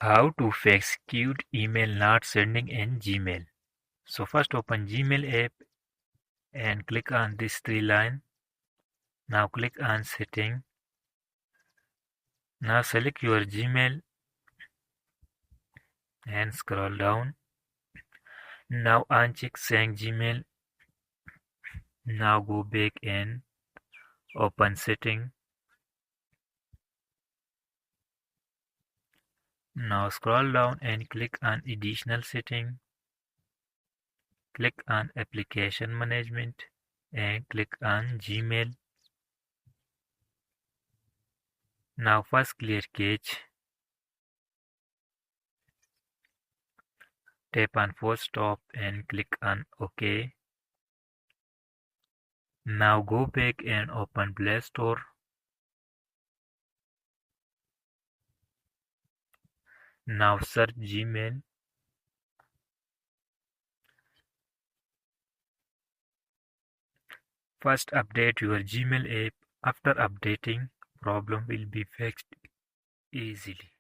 How to fix queued email not sending in Gmail. So first open Gmail app and click on this three line. Now click on setting. Now select your Gmail and scroll down. Now uncheck Sync Gmail. Now go back and open setting. Now scroll down and click on additional setting. Click on application management and click on Gmail. Now first clear cache. Tap on force stop and click on OK. Now go back and open Play Store. Now search Gmail. First update your Gmail app. After updating, problem will be fixed easily.